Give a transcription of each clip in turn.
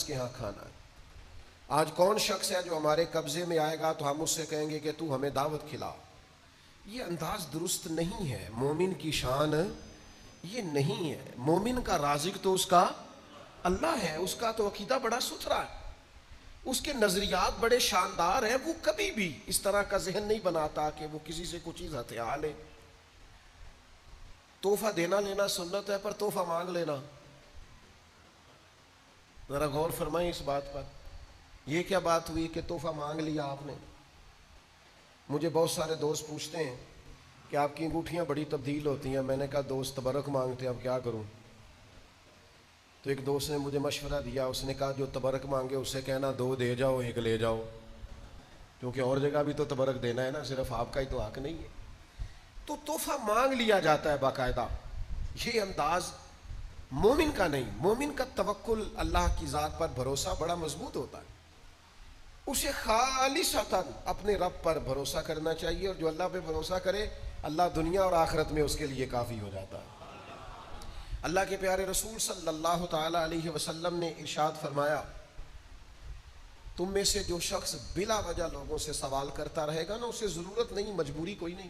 کے ہاں کھانا ہے. آج کون شخص ہے جو ہمارے قبضے میں آئے گا تو ہم اس سے کہیں گے کہ تو ہمیں دعوت کھلا. یہ انداز درست نہیں ہے. مومن کی شان یہ نہیں ہے. مومن کا رازق تو اس کا اللہ ہے. اس کا تو عقیدہ بڑا ستھرا ہے, اس کے نظریات بڑے شاندار ہیں. وہ کبھی بھی اس طرح کا ذہن نہیں بناتا کہ وہ کسی سے کچھ چیز ہتھیا لے. تحفہ دینا لینا سنت ہے, پر تحفہ مانگ لینا, ذرا غور فرمائیں اس بات پر. یہ کیا بات ہوئی کہ تحفہ مانگ لیا آپ نے؟ مجھے بہت سارے دوست پوچھتے ہیں کہ آپ کی انگوٹھیاں بڑی تبدیل ہوتی ہیں. میں نے کہا دوست تبرک مانگتے, اب کیا کروں؟ تو ایک دوست نے مجھے مشورہ دیا, اس نے کہا جو تبرک مانگے اس سے کہنا 2 دے جاؤ 1 لے جاؤ, کیونکہ اور جگہ بھی تو تبرک دینا ہے نا, صرف آپ کا ہی تو حق نہیں ہے. تو تحفہ مانگ لیا جاتا ہے باقاعدہ. یہ انداز مومن کا نہیں. مومن کا توکل, اللہ کی ذات پر بھروسہ بڑا مضبوط ہوتا ہے. اسے خالصتاً اپنے رب پر بھروسہ کرنا چاہیے, اور جو اللہ پہ بھروسہ کرے اللہ دنیا اور آخرت میں اس کے لیے کافی ہو جاتا ہے. اللہ کے پیارے رسول صلی اللہ تعالی علیہ وسلم نے ارشاد فرمایا, تم میں سے جو شخص بلا وجہ لوگوں سے سوال کرتا رہے گا نا, اسے ضرورت نہیں, مجبوری کوئی نہیں,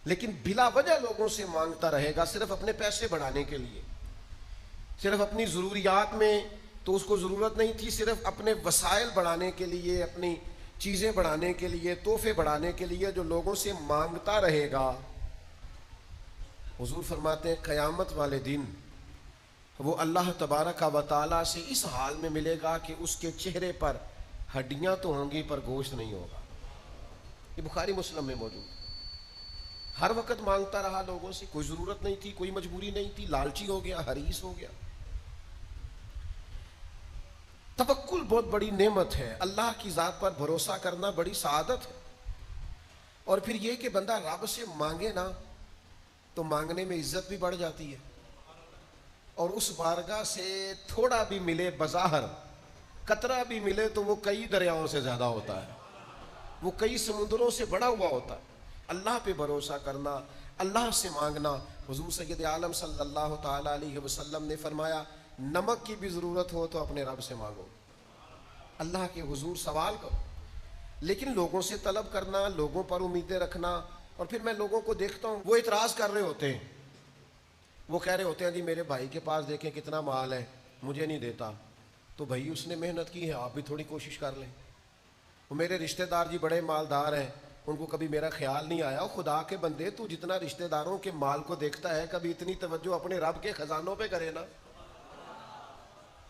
لیکن بلا وجہ لوگوں سے مانگتا رہے گا صرف اپنے پیسے بڑھانے کے لیے, صرف اپنی ضروریات میں تو اس کو ضرورت نہیں تھی, صرف اپنے وسائل بڑھانے کے لیے, اپنی چیزیں بڑھانے کے لیے, تحفے بڑھانے کے لیے جو لوگوں سے مانگتا رہے گا, حضور فرماتے ہیں قیامت والے دن وہ اللہ تبارک و تعالیٰ سے اس حال میں ملے گا کہ اس کے چہرے پر ہڈیاں تو ہوں گی پر گوشت نہیں ہوگا. یہ بخاری مسلم میں موجود ہے. ہر وقت مانگتا رہا لوگوں سے, کوئی ضرورت نہیں تھی, کوئی مجبوری نہیں تھی, لالچی ہو گیا, حریص ہو گیا. توکل بہت بڑی نعمت ہے. اللہ کی ذات پر بھروسہ کرنا بڑی سعادت ہے. اور پھر یہ کہ بندہ رب سے مانگے نا تو مانگنے میں عزت بھی بڑھ جاتی ہے, اور اس بارگاہ سے تھوڑا بھی ملے, بظاہر قطرہ بھی ملے تو وہ کئی دریاؤں سے زیادہ ہوتا ہے, وہ کئی سمندروں سے بڑا ہوا ہوتا ہے. اللہ پہ بھروسہ کرنا, اللہ سے مانگنا. حضور سید عالم صلی اللہ تعالی علیہ وسلم نے فرمایا, نمک کی بھی ضرورت ہو تو اپنے رب سے مانگو, اللہ کے حضور سوال کرو. لیکن لوگوں سے طلب کرنا, لوگوں پر امیدیں رکھنا, اور پھر میں لوگوں کو دیکھتا ہوں وہ اعتراض کر رہے ہوتے ہیں, وہ کہہ رہے ہوتے ہیں جی میرے بھائی کے پاس دیکھیں کتنا مال ہے, مجھے نہیں دیتا. تو بھائی اس نے محنت کی ہے, آپ بھی تھوڑی کوشش کر لیں. وہ میرے رشتہ دار جی بڑے مالدار ہیں, ان کو کبھی میرا خیال نہیں آیا. خدا کے بندے, تو جتنا رشتہ داروں کے مال کو دیکھتا ہے, کبھی اتنی توجہ اپنے رب کے خزانوں پہ کرے نا.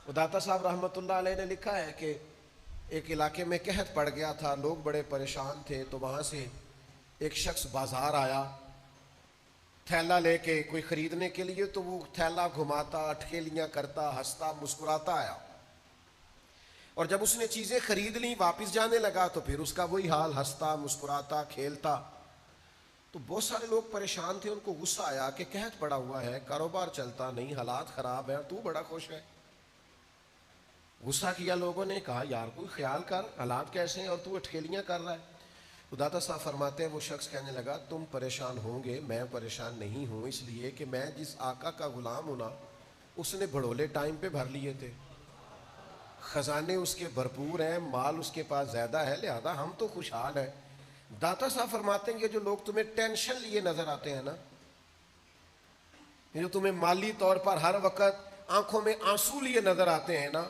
داتا صاحب رحمۃ اللہ علیہ نے لکھا ہے کہ ایک علاقے میں قحط پڑ گیا تھا, لوگ بڑے پریشان تھے. تو وہاں سے ایک شخص بازار آیا تھیلا لے کے کوئی خریدنے کے لیے. تو وہ تھیلا گھماتا, اٹکیلیاں کرتا, ہنستا مسکراتا آیا, اور جب اس نے چیزیں خرید لیں واپس جانے لگا تو پھر اس کا وہی حال, ہنستا مسکراتا کھیلتا. تو بہت سارے لوگ پریشان تھے, ان کو غصہ آیا کہ قحط پڑا ہوا ہے, کاروبار چلتا نہیں, حالات خراب ہیں, اور تو بڑا خوش ہے. غصہ کیا لوگوں نے, کہا یار کوئی خیال کر, حالات کیسے ہیں اور تو اٹکیلیاں کر رہا ہے. داتا صاحب فرماتے ہیں وہ شخص کہنے لگا, تم پریشان ہوں گے, میں پریشان نہیں ہوں, اس لیے کہ میں جس آقا کا غلام ہوں نا, اس نے بھڑولے ٹائم پہ بھر لیے تھے, خزانے اس کے بھرپور ہیں, مال اس کے پاس زیادہ ہے, لہذا ہم تو خوشحال ہیں. داتا صاحب فرماتے ہیں کہ جو لوگ تمہیں ٹینشن لیے نظر آتے ہیں نا, جو تمہیں مالی طور پر ہر وقت آنکھوں میں آنسو لیے نظر آتے ہیں نا,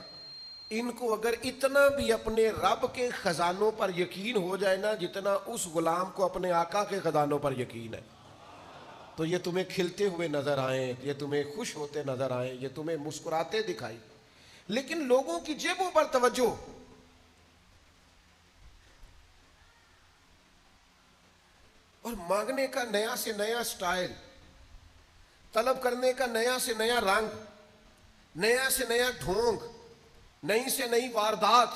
ان کو اگر اتنا بھی اپنے رب کے خزانوں پر یقین ہو جائے نا جتنا اس غلام کو اپنے آقا کے خزانوں پر یقین ہے, تو یہ تمہیں کھلتے ہوئے نظر آئیں, یہ تمہیں خوش ہوتے نظر آئیں, یہ تمہیں مسکراتے دکھائی. لیکن لوگوں کی جیبوں پر توجہ, اور مانگنے کا نیا سے نیا سٹائل, طلب کرنے کا نیا سے نیا رنگ, نیا سے نیا ڈھونگ, نئی سے نئی واردات,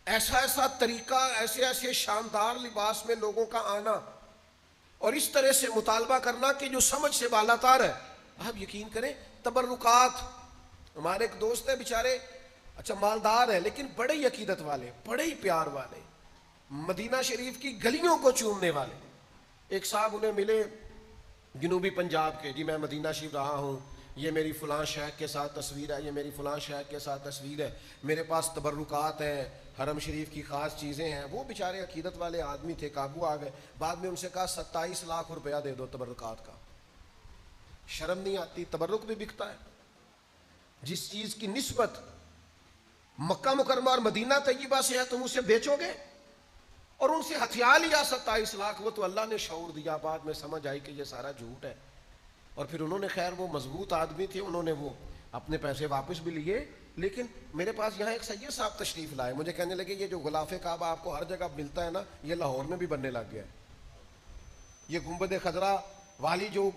ایسا ایسا طریقہ, ایسے ایسے شاندار لباس میں لوگوں کا آنا, اور اس طرح سے مطالبہ کرنا کہ جو سمجھ سے بالاتر ہے. آپ یقین کریں تبرکات. ہمارے ایک دوست ہیں بیچارے, اچھا مالدار ہیں لیکن بڑے ہی عقیدت والے, بڑے ہی پیار والے, مدینہ شریف کی گلیوں کو چومنے والے. ایک صاحب انہیں ملے جنوبی پنجاب کے, جی میں مدینہ شریف رہا ہوں, یہ میری فلاں شیخ کے ساتھ تصویر ہے، یہ میری فلاں شیخ کے ساتھ تصویر ہے، میرے پاس تبرکات ہیں، حرم شریف کی خاص چیزیں ہیں. وہ بیچارے عقیدت والے آدمی تھے، قابو آ گئے. بعد میں ان سے کہا 27 لاکھ روپیہ دے دو تبرکات کا. شرم نہیں آتی؟ تبرک بھی بکتا ہے. جس چیز کی نسبت مکہ مکرمہ اور مدینہ طیبہ سے ہے تم اسے بیچو گے اور ان سے ہتھیار لیا 27 لاکھ. وہ تو اللہ نے شعور دیا، بعد میں سمجھ آئی کہ یہ سارا جھوٹ ہے. اور پھر انہوں نے، خیر وہ مضبوط آدمی تھے، انہوں نے وہ اپنے پیسے واپس بھی لیے. لیکن میرے پاس یہاں ایک سید صاحب تشریف لائے، مجھے کہنے لگے یہ جو غلاف کعبہ آپ کو ہر جگہ ملتا ہے نا، یہ لاہور میں بھی بننے لگ گیا ہے. یہ گنبد خضرا والی جو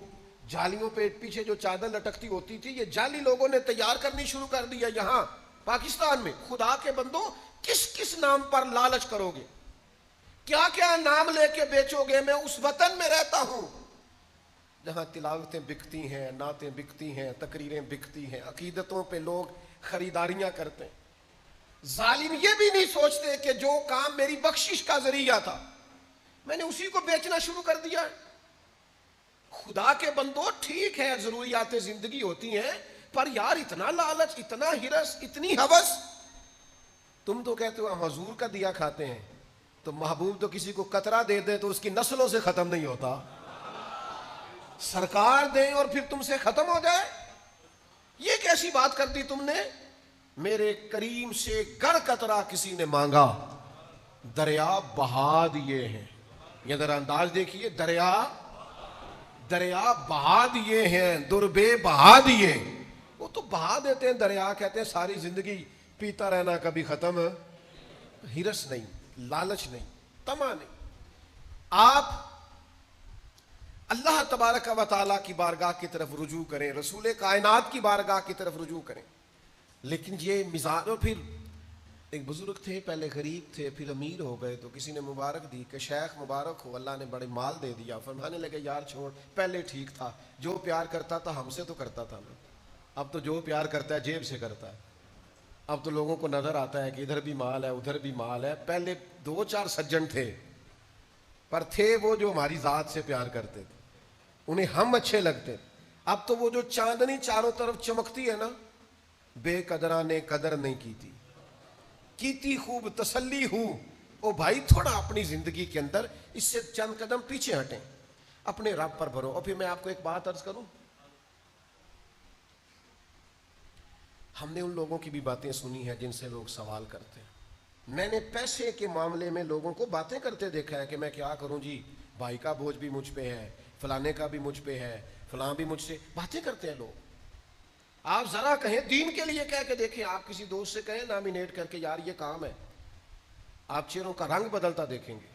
جالیوں پہ پیچھے جو چادر لٹکتی ہوتی تھی، یہ جالی لوگوں نے تیار کرنی شروع کر دیا یہاں پاکستان میں. خدا کے بندو، کس کس نام پر لالچ کرو گے؟ کیا کیا نام لے کے بیچو گے؟ میں اس وطن میں رہتا ہوں جہاں تلاوتیں بکتی ہیں، نعتیں بکتی ہیں، تقریریں بکتی ہیں، عقیدتوں پہ لوگ خریداریاں کرتے ہیں. ظالم یہ بھی نہیں سوچتے کہ جو کام میری بخشش کا ذریعہ تھا میں نے اسی کو بیچنا شروع کر دیا. خدا کے بندو، ٹھیک ہے ضروریات زندگی ہوتی ہیں، پر یار اتنا لالچ، اتنا ہرس، اتنی ہوس. تم تو کہتے ہو ہم حضور کا دیا کھاتے ہیں، تو محبوب تو کسی کو قطرہ دے دے تو اس کی نسلوں سے ختم نہیں ہوتا. سرکار دیں اور پھر تم سے ختم ہو جائے، یہ کیسی بات کر دی تم نے؟ میرے کریم سے گر قطرہ کسی نے مانگا، دریا بہا دیے ہیں. یہ ذرا انداز دیکھیے، دریا بہا دیے ہیں، دربے بہا دیے. وہ تو بہا دیتے ہیں دریا، کہتے ہیں ساری زندگی پیتا رہنا کبھی ختم. ہرس نہیں، لالچ نہیں، طمع نہیں. آپ اللہ تبارک و تعالیٰ کی بارگاہ کی طرف رجوع کریں، رسول کائنات کی بارگاہ کی طرف رجوع کریں. لیکن یہ مزاج. اور پھر ایک بزرگ تھے، پہلے غریب تھے پھر امیر ہو گئے، تو کسی نے مبارک دی کہ شیخ مبارک ہو، اللہ نے بڑے مال دے دیا. فرمانے لگے یار چھوڑ، پہلے ٹھیک تھا، جو پیار کرتا تھا ہم سے تو کرتا تھا نا، اب تو جو پیار کرتا ہے جیب سے کرتا ہے. اب تو لوگوں کو نظر آتا ہے کہ ادھر بھی مال ہے ادھر بھی مال ہے. پہلے 2-4 سجن تھے، پر تھے وہ جو ہماری ذات سے پیار کرتے تھے، انہیں ہم اچھے لگتے. اب تو وہ جو چاندنی چاروں طرف چمکتی ہے نا، بے قدرہ نے قدر نہیں کیتی خوب تسلی ہو. او بھائی تھوڑا اپنی زندگی کے اندر اس سے چند قدم پیچھے ہٹیں، اپنے رب پر بھرو. اور پھر میں آپ کو ایک بات عرض کروں، ہم نے ان لوگوں کی بھی باتیں سنی ہیں جن سے لوگ سوال کرتے ہیں. میں نے پیسے کے معاملے میں لوگوں کو باتیں کرتے دیکھا ہے کہ میں کیا کروں جی، بھائی کا بوجھ بھی مجھ پہ ہے، فلانے کا بھی مجھ پہ ہے، فلاں بھی مجھ سے. باتیں کرتے ہیں لوگ. آپ ذرا کہیں دین کے لیے کہہ کے دیکھیں، آپ کسی دوست سے کہیں نامینیٹ کر کے یار یہ کام ہے، آپ چہروں کا رنگ بدلتا دیکھیں گے،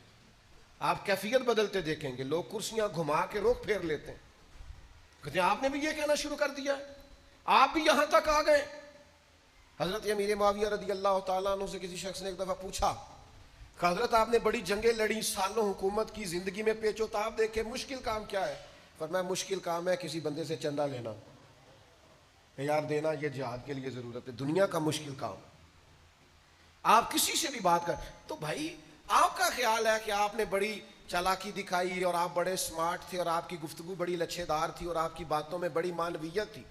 آپ کیفیت بدلتے دیکھیں گے. لوگ کرسیاں گھما کے روک پھیر لیتے ہیں، کہتے ہیں آپ نے بھی یہ کہنا شروع کر دیا، آپ بھی یہاں تک آ گئے. حضرت امیر معاویہ رضی اللہ تعالیٰ عنہ سے کسی شخص نے ایک دفعہ پوچھا کہ حضرت آپ نے بڑی جنگیں لڑی، سالوں حکومت کی، زندگی میں پیچ و تاب دیکھے، مشکل کام کیا ہے؟ فرمایا مشکل کام ہے کسی بندے سے چندہ لینا، یار دینا، یہ جہاد کے لیے ضرورت ہے، دنیا کا مشکل کام. آپ کسی سے بھی بات کر تو بھائی آپ کا خیال ہے کہ آپ نے بڑی چالاکی دکھائی اور آپ بڑے سمارٹ تھے اور آپ کی گفتگو بڑی لچھے دار تھی اور آپ کی باتوں میں بڑی معنویت تھی،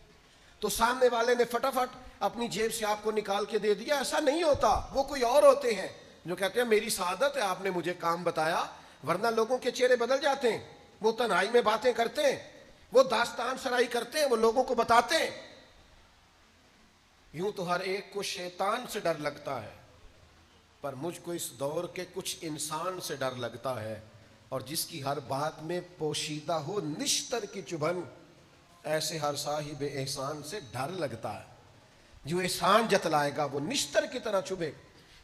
تو سامنے والے نے فٹافٹ اپنی جیب سے آپ کو نکال کے دے دیا. ایسا نہیں ہوتا. وہ کوئی اور ہوتے ہیں جو کہتے ہیں میری سعادت ہے آپ نے مجھے کام بتایا، ورنہ لوگوں کے چہرے بدل جاتے ہیں. وہ تنہائی میں باتیں کرتے ہیں، وہ داستان سرائی کرتے ہیں، وہ لوگوں کو بتاتے ہیں. یوں تو ہر ایک کو شیطان سے ڈر لگتا ہے، پر مجھ کو اس دور کے کچھ انسان سے ڈر لگتا ہے، اور جس کی ہر بات میں پوشیدہ ہو نشتر کی چبھن، ایسے ہر صاحب احسان سے ڈر لگتا ہے. جو احسان جتلائے گا وہ نشتر کی طرح چبھے.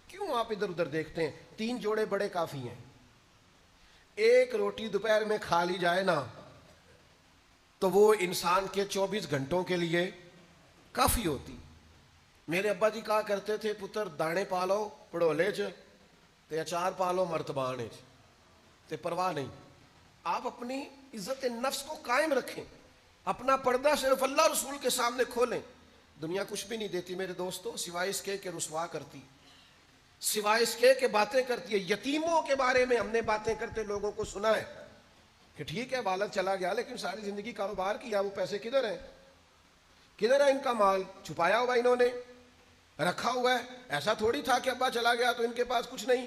کیوں آپ ادھر ادھر دیکھتے ہیں؟ 3 جوڑے بڑے کافی ہیں. ایک روٹی دوپہر میں کھا لی جائے نا تو وہ انسان کے 24 گھنٹوں کے لیے کافی ہوتی. میرے ابا جی کہا کرتے تھے پتر دانے پالو پڑولے چ تے اچار پالو مرتبانے چ تے پرواہ نہیں. آپ اپنی عزت نفس کو قائم رکھیں، اپنا پردہ صرف اللہ رسول کے سامنے کھولیں. دنیا کچھ بھی نہیں دیتی میرے دوستو، سوائے اس کے کہ رسوا کرتی، سوائے اس کے کہ باتیں کرتی ہے. یتیموں کے بارے میں ہم نے باتیں کرتے لوگوں کو سنا ہے کہ ٹھیک ہے والد چلا گیا لیکن ساری زندگی کاروبار کیا، وہ پیسے کدھر ہیں؟ کدھر ہے ان کا مال؟ چھپایا ہوا انہوں نے رکھا ہوا ہے. ایسا تھوڑی تھا کہ ابا چلا گیا تو ان کے پاس کچھ نہیں.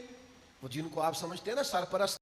وہ جن کو آپ سمجھتے ہیں نا سرپرست